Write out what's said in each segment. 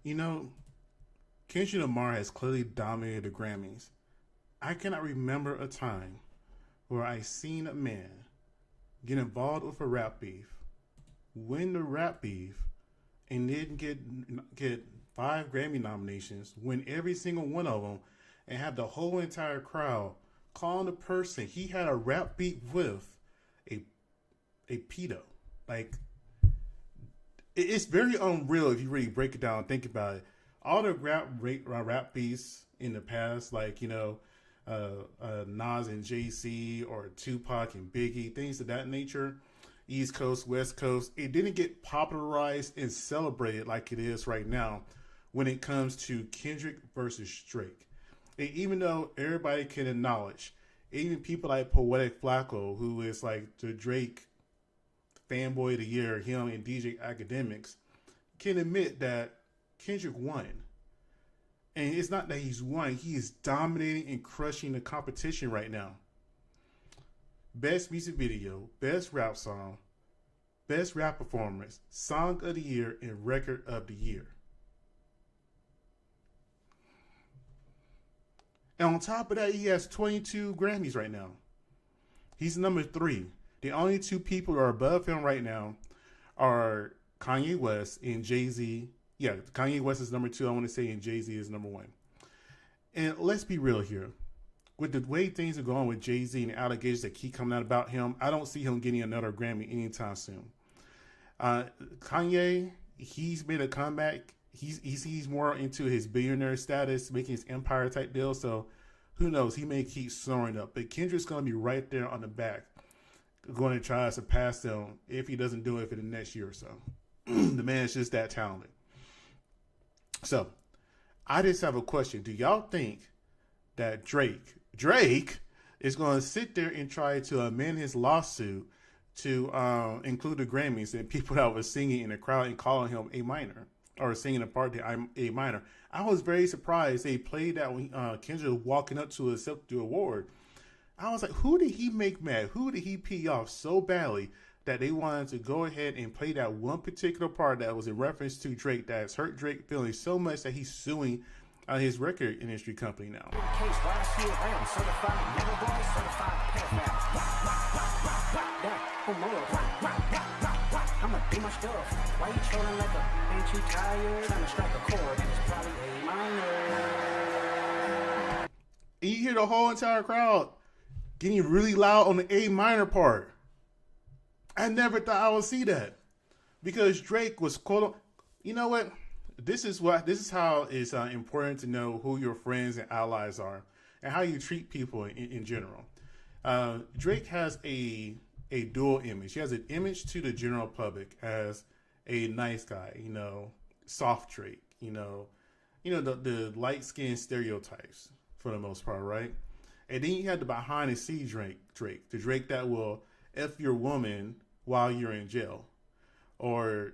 You know, Kendrick Lamar has clearly dominated the Grammys. I cannot remember a time where I seen a man get involved with a rap beef, win the rap beef, and then get 5 Grammy nominations, win every single one of them, and have the whole entire crowd calling the person he had a rap beef with a pedo. Like, it's very unreal if you really break it down and think about it. All the rap beefs in the past, like, Nas and JC or Tupac and Biggie, things of that nature, East Coast, West Coast, it didn't get popularized and celebrated like it is right now when it comes to Kendrick versus Drake. And even though everybody can acknowledge, even people like Poetic Flacco, who is like the Drake fanboy of the year, him and DJ Academics, can admit that Kendrick won. And it's not that he's won, he is dominating and crushing the competition right now. Best music video, best rap song, best rap performance, song of the year, and record of the year. And on top of that, he has 22 Grammys right now. He's number 3. The only 2 people who are above him right now are Kanye West and Jay-Z. Yeah, Kanye West is number 2, I want to say, and Jay-Z is number 1. And let's be real here. With the way things are going with Jay-Z and the allegations that keep coming out about him, I don't see him getting another Grammy anytime soon. Kanye, he's made a comeback. He's more into his billionaire status, making his empire type deal. So who knows? He may keep soaring up. But Kendrick's going to be right there on the back, going to try to surpass him if he doesn't do it for the next year or so. The man is just that talented. So I just have a question. Do y'all think that Drake is going to sit there and try to amend his lawsuit to include the Grammys and people that were singing in the crowd and calling him a minor or singing a part that I'm a minor? I was very surprised they played that when Kendrick was walking up to accept the award. I was like, who did he make mad? Who did he pee off so badly that they wanted to go ahead and play that one particular part that was in reference to Drake that has hurt Drake feelings so much that he's suing his record industry company now? And you hear the whole entire crowd getting really loud on the A minor part. I never thought I would see that, because Drake was quote. You know what? This is how it's important to know who your friends and allies are and how you treat people in general. Drake has a dual image. He has an image to the general public as a nice guy, soft Drake, the light skinned stereotypes for the most part, right? And then you have the behind the scenes Drake, the Drake that will F your woman while you're in jail, or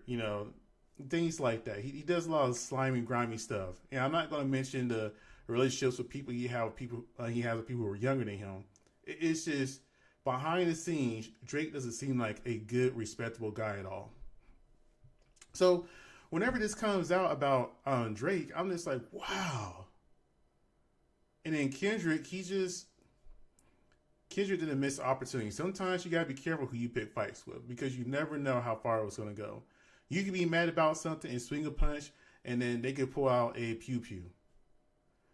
things like that. He does a lot of slimy, grimy stuff. And I'm not going to mention the relationships with people he has with people who are younger than him. It's just behind the scenes, Drake doesn't seem like a good, respectable guy at all. So whenever this comes out about Drake, I'm just like, wow. And then Kendrick didn't miss opportunity. Sometimes you got to be careful who you pick fights with, because you never know how far it's going to go. You can be mad about something and swing a punch, and then they can pull out a pew-pew.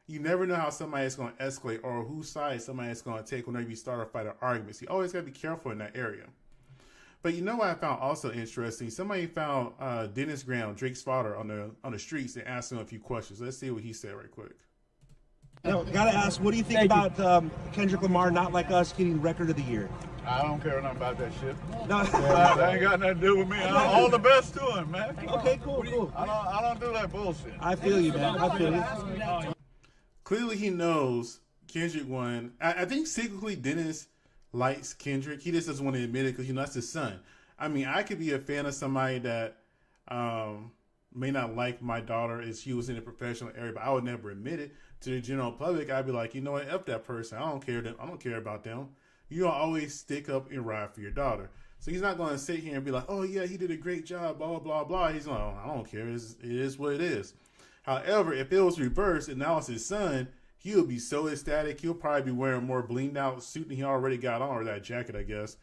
You never know how somebody is going to escalate or whose side somebody is going to take whenever you start a fight or argument. So you always got to be careful in that area. But you know what I found also interesting? Somebody found Dennis Graham, Drake's father, on the streets and asked him a few questions. Let's see what he said right quick. No, gotta ask, what do you think about Kendrick Lamar, Not Like Us, getting record of the year? I don't care nothing about that shit. No. That ain't got nothing to do with me. All the best to him, man. Okay, cool. I don't do that bullshit. I feel you, man. I feel you. Clearly he knows Kendrick won. I think secretly Dennis likes Kendrick. He just doesn't want to admit it because that's his son. I mean, I could be a fan of somebody that may not like my daughter as she was in the professional area, but I would never admit it to the general public. I'd be like, you know what, F that person. I don't care about them. You'll always stick up and ride for your daughter. So he's not going to sit here and be like, oh yeah, he did a great job, blah, blah, blah, blah. He's like, oh, I don't care. It is what it is. However, if it was reversed and now it's his son, he would be so ecstatic. He'll probably be wearing more blinged out suit than he already got on, or that jacket, I guess,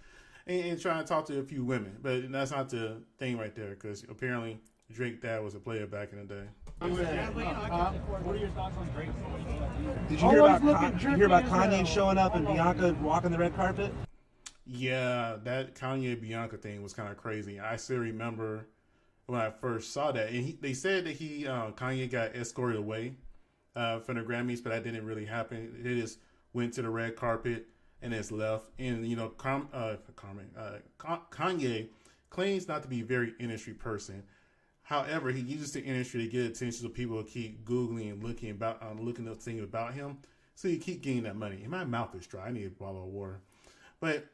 and trying to talk to a few women. But that's not the thing right there, because apparently Drake's dad was a player back in the day. What are your thoughts on Drake? Did you hear about Kanye showing up and Bianca walking the red carpet? Yeah, that Kanye Bianca thing was kind of crazy. I still remember when I first saw that, and they said that Kanye got escorted away from the Grammys, but that didn't really happen. They just went to the red carpet and it's left. And Kanye claims not to be a very industry person. However, he uses the industry to get attention, so people will keep googling and looking up things about him. So you keep getting that money. And my mouth is dry. I need a bottle of water. But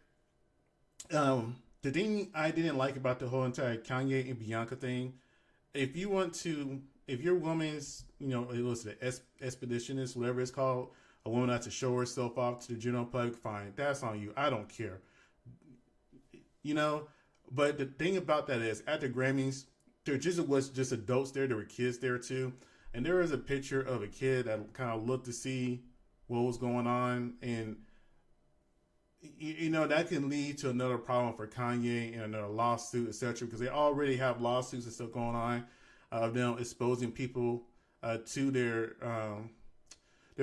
the thing I didn't like about the whole entire Kanye and Bianca thing, if your woman's, it was the expeditionist, whatever it's called, a woman has to show herself off to the general public, fine, that's on you. I don't care. But the thing about that is, at the Grammys, there was just adults there. There were kids there too. And there was a picture of a kid that kind of looked to see what was going on. And, that can lead to another problem for Kanye and another lawsuit, etc. Because they already have lawsuits and stuff going on of them exposing people to their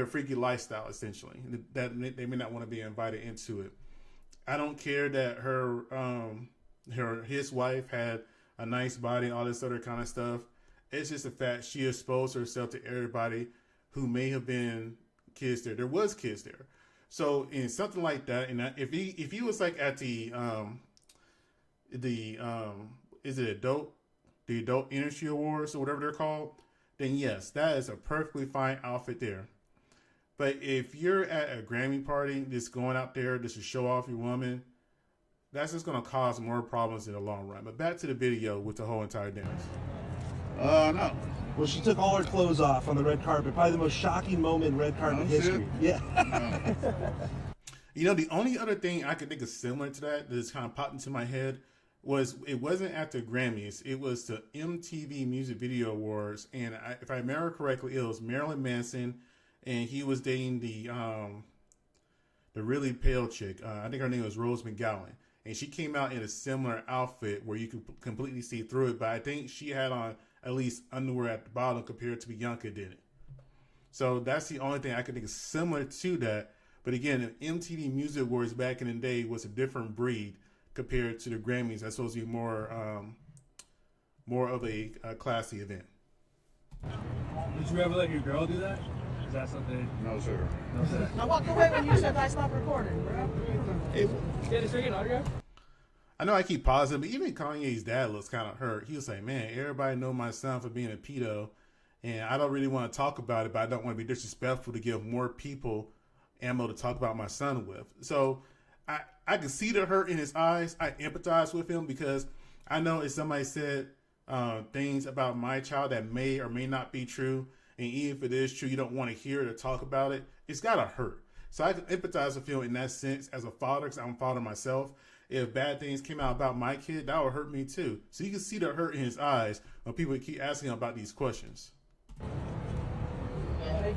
freaky lifestyle, essentially. That they may not want to be invited into it. I don't care that his wife had a nice body and all this other kind of stuff. It's just the fact she exposed herself to everybody who may have been kids there. There was kids there. So in something like that, and if he was like at the Adult Industry Awards or whatever they're called, then yes, that is a perfectly fine outfit there. But if you're at a Grammy party, just going out there just to show off your woman, that's just going to cause more problems in the long run. But back to the video with the whole entire dance. No. Well, she took all her clothes off on the red carpet. Probably the most shocking moment in red carpet history. Yeah. The only other thing I could think of similar to that just kind of popped into my head was it wasn't at the Grammys. It was the MTV Music Video Awards. And if I remember correctly, it was Marilyn Manson, and he was dating the really pale chick. I think her name was Rose McGowan. And she came out in a similar outfit where you could completely see through it. But I think she had on at least underwear at the bottom compared to Bianca did it. So that's the only thing I could think of similar to that. But again, the MTV Music Awards back in the day was a different breed compared to the Grammys. That's supposed to be more of a classy event. Did you ever let your girl do that? Is that something? No, sir. No, sir. Now walk away when you said I stopped recording, bro. Get a second autograph? I know I keep pausing, but even Kanye's dad looks kind of hurt. He was like, man, everybody know my son for being a pedo, and I don't really want to talk about it, but I don't want to be disrespectful to give more people ammo to talk about my son with. So I can see the hurt in his eyes. I empathize with him because I know if somebody said things about my child that may or may not be true, and even if it is true, you don't want to hear it or talk about it, it's got to hurt. So I can empathize with him in that sense as a father, because I'm a father myself. If bad things came out about my kid, that would hurt me too. So you can see the hurt in his eyes when people keep asking him about these questions.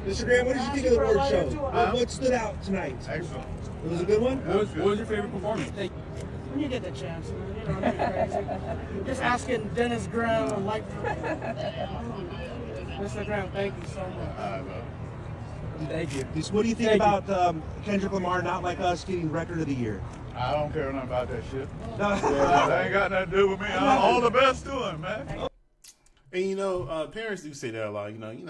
Mr. Graham, what did you think of the award show? What stood out tonight? Excellent. It was a good one? What was your favorite performance? When you get the chance, man, you don't get crazy. Just asking Dennis Graham, like, Mr. Graham, thank you so much. Thank you. What do you think about Kendrick Lamar, Not Like Us, getting Record of the Year? I don't care nothing about that shit. No. That ain't got nothing to do with me. All the best to him, man. And parents do say that a lot. It don't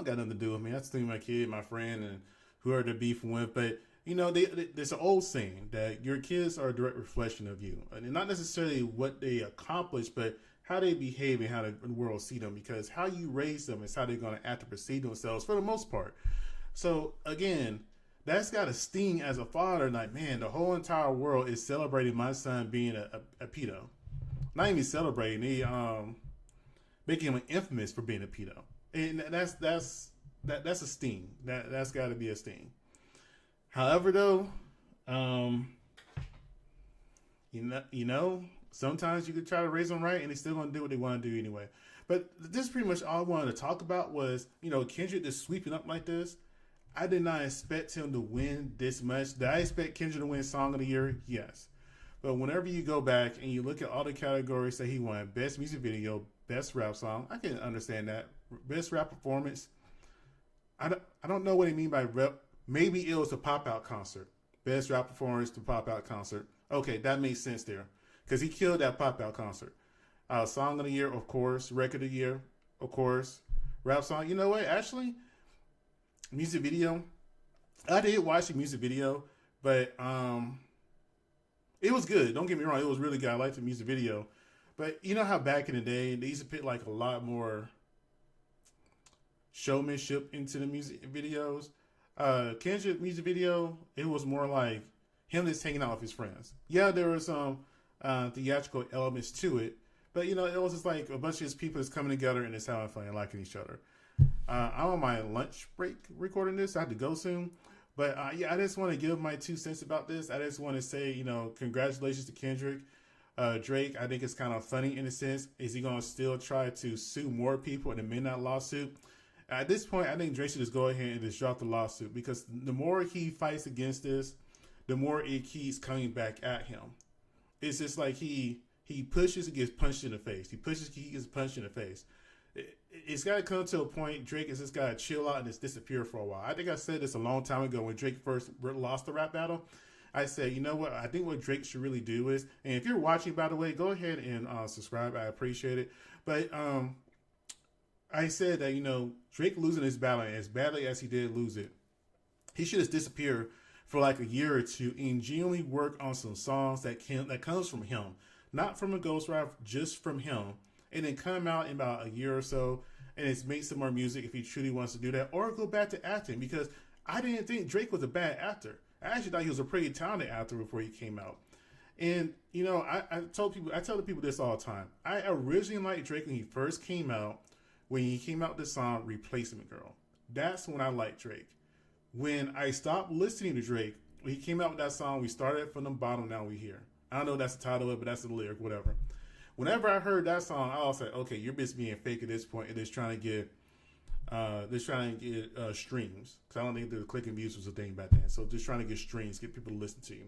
got nothing to do with me. That's the thing, my kid, my friend, and whoever they're beefing with. But there's an old saying that your kids are a direct reflection of you, and not necessarily what they accomplish, but how they behave and how the world see them. Because how you raise them is how they're going to act and perceive themselves for the most part. So again, that's got a sting as a father. Like, man, the whole entire world is celebrating my son being a pedo. Not even celebrating, they making him infamous for being a pedo, and that's a sting. That's got to be a sting. However, though, Sometimes you could try to raise them right, and they're still going to do what they want to do anyway. But this is pretty much all I wanted to talk about was, Kendrick just sweeping up like this. I did not expect him to win this much. Did I expect Kendrick to win Song of the Year? Yes. But whenever you go back and you look at all the categories that he won, Best Music Video, Best Rap Song, I can understand that. Best Rap Performance, I don't know what they mean by rep. Maybe it was a pop-out concert. Best Rap Performance to pop-out concert. Okay, that makes sense there. Because he killed that pop-out concert. Song of the Year, of course. Record of the Year, of course. Rap Song. You know what? Actually, music video. I did watch the music video, but it was good. Don't get me wrong. It was really good. I liked the music video. But you know how back in the day, they used to put like a lot more showmanship into the music videos. Kendrick music video, it was more like him just hanging out with his friends. Yeah, there were some theatrical elements to it, but it was just like a bunch of his people just coming together and just having fun and liking each other. I'm on my lunch break recording this. I have to go soon. But yeah, I just want to give my 2 cents about this. I just want to say, congratulations to Kendrick. Drake, I think it's kind of funny in a sense. Is he going to still try to sue more people in the midnight lawsuit? At this point, I think Drake should just go ahead and just drop the lawsuit, because the more he fights against this, the more it keeps coming back at him. It's just like he pushes and gets punched in the face. He pushes, he gets punched in the face. It's got to come to a point, Drake has just got to chill out and just disappear for a while. I think I said this a long time ago when Drake first lost the rap battle. I said, you know what? I think what Drake should really do is, and if you're watching, by the way, go ahead and subscribe. I appreciate it. But I said that, Drake losing this battle, as badly as he did lose it, he should just disappear for like a year or two and genuinely work on some songs that comes from him, not from a ghostwriter, just from him, and then come out in about a year or so and just make some more music if he truly wants to do that, or go back to acting, because I didn't think Drake was a bad actor. I actually thought he was a pretty talented actor before he came out. And, I tell the people this all the time. I originally liked Drake when he first came out, when he came out with the song Replacement Girl. That's when I liked Drake. When I stopped listening to Drake, when he came out with that song, we started from the bottom, now we here. I don't know if that's the title of it, but that's the lyric, whatever. Whenever I heard that song, I was like, okay, you're just being fake at this point, and just trying to get streams. Because I don't think the clicking views was a thing back then. So just trying to get streams, get people to listen to you.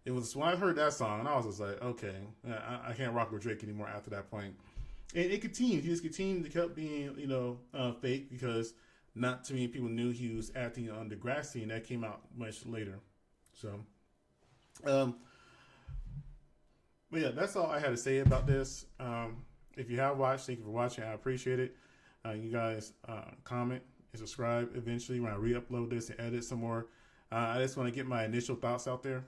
It was when I heard that song, and I was just like, okay, I can't rock with Drake anymore after that point. And it continued. He just continued to keep being, fake, because not too many people knew he was acting on Degrassi, and that came out much later. So, but yeah, that's all I had to say about this. If you have watched, thank you for watching. I appreciate it. You guys comment and subscribe eventually when I re-upload this and edit some more. I just want to get my initial thoughts out there.